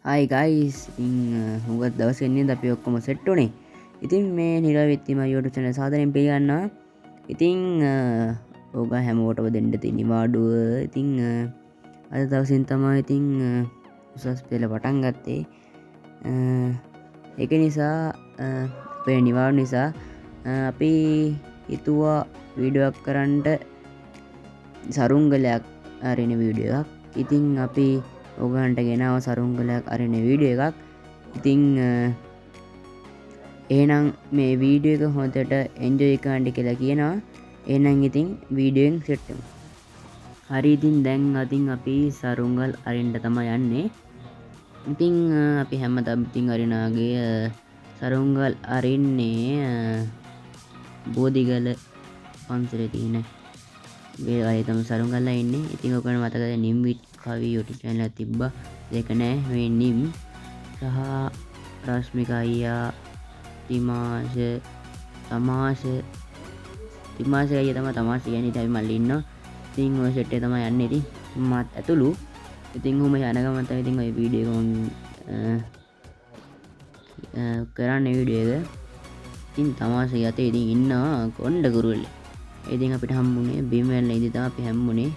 Hi guys, ඉතින් හුඟක් දවසෙන් ඉඳන් අපි ඔක්කොම සෙට් උනේ. ඉතින් මේ නිරාවිත්තිම YouTube channel සාදරයෙන් පිළිගන්නවා. ඉතින් ඕක හැමෝටම දෙන්න තියෙන නිවාඩුව. ඉතින් අද දවසින් තමයි ඉතින් උසස් පෙළ පටන් ගත්තේ. ඒක නිසා අපේ නිවාඩු නිසා අපි හිතුවා වීඩියෝ එකක් කරන්න සරුංගලයක් අරින වීඩියෝ එකක්. ඉතින් අපි ඔගන්ට ගෙනාව සරුංගලයක් අරින වීඩියෝ එකක්. ඉතින් එහෙනම් මේ වීඩියෝ එක හොඳට එන්ජොයි කරන්න කියලා කියනවා. එහෙනම් ඉතින් වීඩියෝෙන් සෙට් වෙමු. හරි ඉතින් දැන් අතින් අපි සරුංගල් අරින්න තමයි යන්නේ. ඉතින් අපි හැමදාම ඉතින් අරිනාගේ සරුංගල් අරින්නේ බෝධිගල පන්සලේ තියෙන ගේ වගේ තමයි සරුංගල්ලා ඉන්නේ. ඉතින් ඔයගොල්ලෝ මතකද නිම්විට් කවි YouTube channel එකක් තිබ්බා. ඒක නෑ මේ නිම් සහ රශ්මික අයියා තිමාෂ අයියා තමයි තමාෂ කියන්නේ. ඉතින් අපි මල්ලි ඉන්නවා. ඉතින් ඔය සෙට් එක තමයි යන්නේ. ඉතින් මාත් ඇතුළු. ඉතින් ඔහොම යන ගමන් තමයි ඉතින් ඔය වීඩියෝ එක කරන්නේ වීඩියෝ එක. ඉතින් තමාෂ යතේ ඉතින් ඉන්නවා කොණ්ඩ කුරුල්ලේ. ඉතින් අපිට හම්බුනේ බිම්වැල් ඉඳි තමයි අපි හම්බුනේ.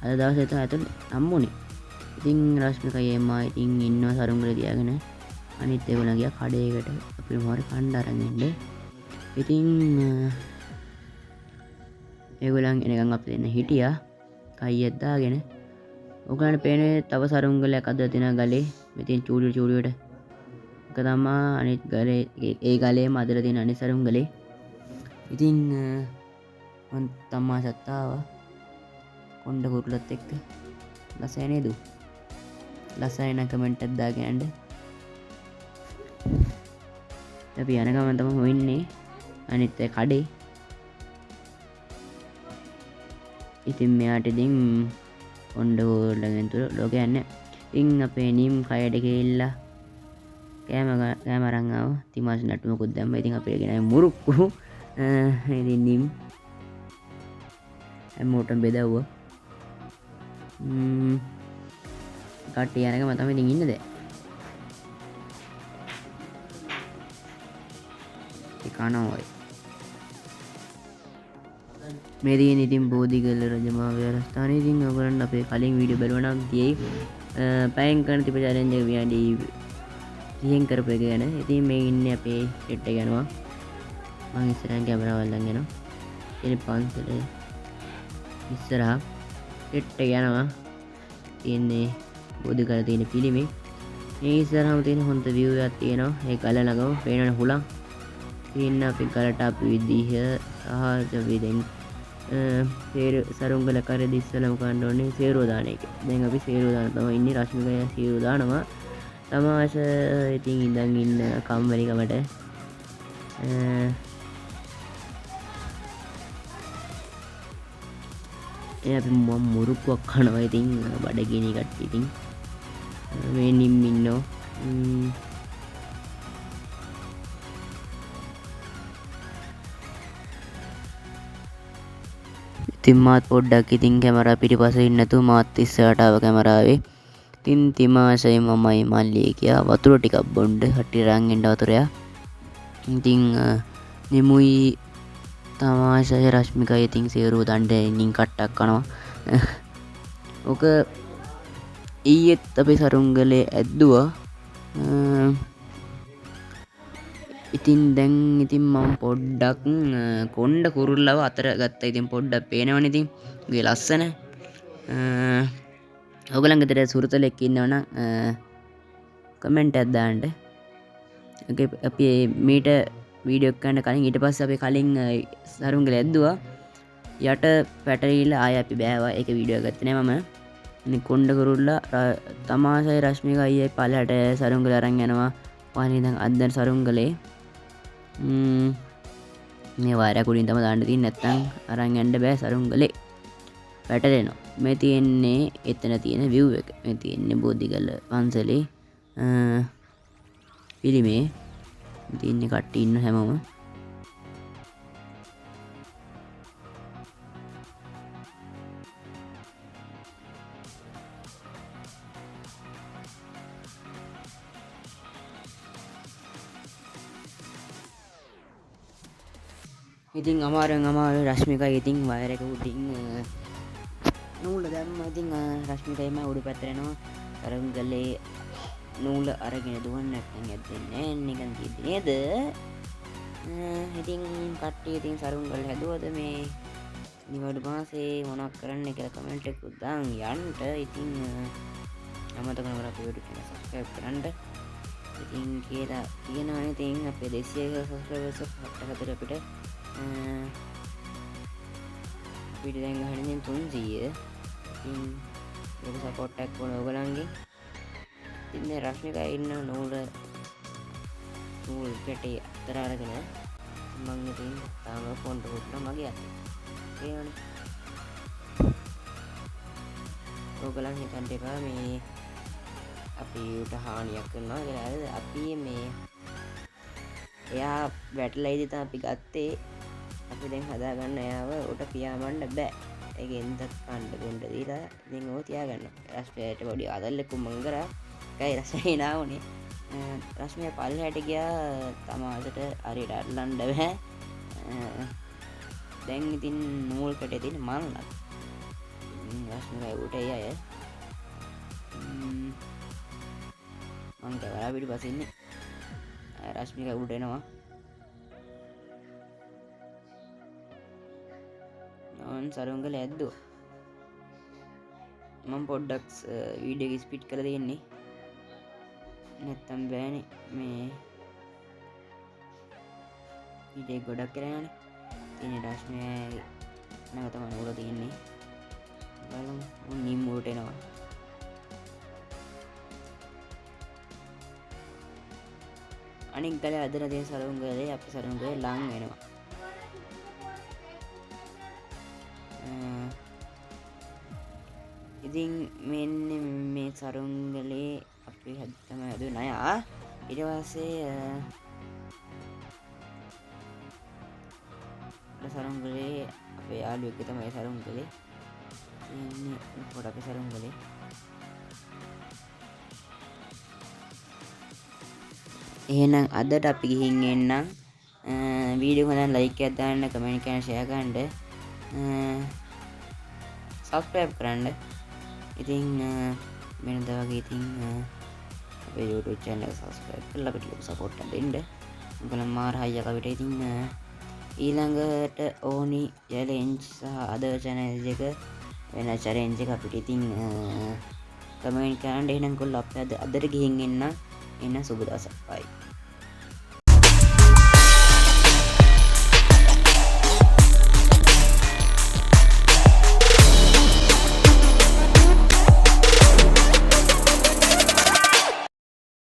අද දවසේ තමයි ඇතුළේ හම්බුනේ. ඉතින් රශ්මික අයියා ඉතින් ඉන්නවා සරුංගල තියාගෙන. අනිත් ඒගොල්ලෝ ගියා කඩේකට අපිට මොහොර කණ්ඩ අරන් එන්න. ඉතින් ඒගොල්ලන් එනකන් අපි දෙන්න හිටියා කයියක් දාගෙන. ඔයගලන්ට පේන්නේ තව සරුංගලයක් අද තියෙන ගලේ. මෙතෙන් චූඩියට එක තමයි අනිත් ගලේ ඒ ගලේම අදලා තියෙන අනිත් සරුංගලේ. ඉතින් මන් තමාෂත් ආවා කොණ්ඩ කුරුල්ලත් එක්ක. ලස්සයි නේද? ලස්සයි නම් කමෙන්ට් එකක් දාගෙන යන්න. අපි යන ගමන් තමයි හොයන්නේ අනිත් කඩේ. ඉතින් මෙයාට ඉතින් කොණ්ඩ කුරුල්ලගෙන් තුර ලෝක යන්නේ. ඉතින් අපේ නිම් කයඩ ගිහිල්ලා කෑම අරන් ආවා. තිමාස් නටුමකුත් දැම්මා. ඉතින් අපේ ගෙනාවේ මුරුක්කු. ඉතින් නිම් හැමෝටම බෙදවුවා. කට්ටිය යන ගමන් තමයි ඉතින් ඉන්නේ දැන්. කනෝයි මේ තියෙන ඉතින් බෝධිගල රජමහා විහාරස්ථානයේ. ඉතින් ඔයගොල්ලන් අපේ කලින් වීඩියෝ බලුවා නම් තියෙයි පැයෙන් කරන තිබ්බ චැලෙන්ජ් එක විනාඩි 30න් කරපු එක ගැන. ඉතින් මේ ඉන්නේ අපේ සෙට් එක යනවා. මම ඉස්සරහින් කැමරාව අල්ලන් යනවා. ඉතින් පන්සලේ ඉස්සරහා සෙට් එක යනවා. තියෙන්නේ බෝධිගල තියෙන පිළිමේ. මේ ඉස්සරහම තියෙන හොඳ view එකක් තියෙනවා. ඒ ගල ළඟම පේනවනේ හුලං. ඉන්න අපි ගලට අපි විදිහ සහ ජවිදෙන් සරුංගල කරදි ඉස්සලම කරන්න ඕනේ සේරුව දාන එක. දැන් අපි සේරුව දාන තමයි ඉන්නේ. රශ්මික අයියා සේරුව දානවා. තමාෂ ඉතින් ඉඳන් ඉන්න කම්මැලිකමට අපි මුරුක්කුවක් කනවා. ඉතින් බඩගිනි කට්ටිය ඉතින් මේ නිම් ඉන්නවා. ඉතින් මාත් පොඩ්ඩක් ඉතින් කැමරා පිටිපස්සේ ඉන්න නැතුව මාත් ඉස්සරහට ආව කැමරාවේ. ඉතින් තිමාෂයි මමයි මල්ලි ගියා වතුර ටිකක් බොන්න. හටි රන් එන්න වතුරයක්. ඉතින් නිමුයි තමාෂයි රශ්මිකයි ඉතින් සේරුව දණ්ඩ ඉන්නින් කට්ටක් කනවා. ඔක ඊයේත් අපි සරුංගලේ ඇද්දුවා. ඉතින් දැන් ඉතින් මම පොඩ්ඩක් කොණ්ඩ කුරුල්ලව අතර ගත්තා. ඉතින් පොඩ්ඩක් පේනවනේ ඉතින් උගේ ලස්සන. ඔයගලන් ගෙදර සුරතලෙක් ඉන්නවනම් කමෙන්ට් එකක් දාන්න. අපි මීට වීඩියෝ එක ගන්න කලින් ඊට පස්සේ අපි කලින් සරුංගල ඇද්දුවා. යට පැටලිලා ආය අපි බෑවා. ඒක වීඩියෝ ගත්තේ නෑ මම. ඉතින් කොණ්ඩ කුරුල්ලා තමාෂයි රශ්මික අයියයි පළට සරුංගල අරන් යනවා. පහලින් දැන් අද්දන් සරුංගලේ මේ වාරයක් උඩින් තමයි දාන්න තියෙන්නේ. නැත්තම් අරන් යන්න බෑ සරුංගලේ. පැටලෙනවා. මේ තියෙන්නේ එතන තියෙන view එක. මේ තියෙන්නේ බෝධිගල පන්සලේ පිළිමේ. තියෙන්නේ කට්ටිය ඉන්න හැමෝම. ඉතින් අමාරු රශ්මිකයි ඉතින් වයර එක උඩින් නූල දැම්ම. ඉතින් රශ්මිකයිම උඩු පැත්තරෙනවා සරුංගලේ නූල අරගෙන දුවන්න නැත්නම් ඇද්දෙන්නේ නිකන් තියෙද්දි නේද. ඉතින් කට්ටිය ඉතින් සරුංගල් හැදුවද මේ නිවඩු මාසේ මොනක් කරන්න කියලා කමෙන්ට් එකක් දාන් යන්න. ඉතින් අමතක නොකර අපේ YouTube channel subscribe කරන්න. ඉතින් කියලා කියනවනේ ඉතින් අපේ 200 subscribers හතර අපිට අපිට දැන් ගහන්නේ 300. ඉතින් ලොකු සපෝට් එකක් වුණ ඔයගලන්ගේ. ඉතින් මේ රශ්මිකා ඉන්න නූල් කැටේ අතර අරගෙන මම ඉතින් තාම ෆෝන් එක උඩ මගේ අතේ ඒවනේ. ඔයගලන් හිතන්න එපා මේ අපිට හානියක් කරනවා කියලා. අපි මේ එයා වැටලයිද තමයි අපි ගත්තේ. අපි දැන් හදාගන්න එයාව උට පියාඹන්න බෑ. ඒක එන්දත් කන්න බොන්න දීලා ඉතින් ඕක තියාගන්න. රශ්මියට පොඩි ආදල්ලෙක මං කරා. ඒකයි රශ්මිය නාවනේ. රශ්මිය පල්ලෙහාට ගියා තමාසට හරියට අල්ලන්න බෑ. දැන් ඉතින් නූල් කැටේ තියෙන මල්ලක්. රශ්මිය උට එයි අය. මං කවලා පිටිපස්සේ ඉන්නේ. රශ්මික උඩ එනවා. නෝන් සරුංගල ඇද්දෝ. මම පොඩ්ඩක් වීඩියෝ එක ස්පීඩ් කරලා දෙන්නේ. නැත්තම් බෑනේ මේ වීඩියෝ ගොඩක් කරානේ. ඉතින් රශ්මිය නැවත මම උඩ තියන්නේ. බලමු උන් නිම් උඩට එනවා. අනික් ගලේ අදන දේ සරුංගලේ අපි සරුංගලේ ලං වෙනවා. ඉතින් මෙන්න මේ සරුංගලේ අපි තමයි හදුවේ නයා. ඊට පස්සේ සරුංගලේ අපේ යාළුවෙක් තමයි සරුංගලේ ඉන්නේ. පොඩ අපේ සරුංගලේ එහෙනම් අදට අපි ගිහින් එන්නම්. වීඩියෝ එක ලයික් එකක් දාන්න, කමෙන්ට් කරන්න, ෂෙයා කරන්න, සබ්ස්ක්‍රයිබ් කරන්න. ඉතින් වෙනද වගේ ඉතින් අපේ YouTube channel එක subscribe කරලා අපිට ලොකු support එකක් දෙන්න. උගලන් මාර හයියක් අපිට. ඉතින් ඊළඟට ඕනි challenge සහ other channel එක වෙන challenge එක අපිට ඉතින් කමෙන්ට් කරන්න. එහෙනම් කොල්ල අපි අදට ගිහින් එන්න. එන්න සුබ දවසක්. bye.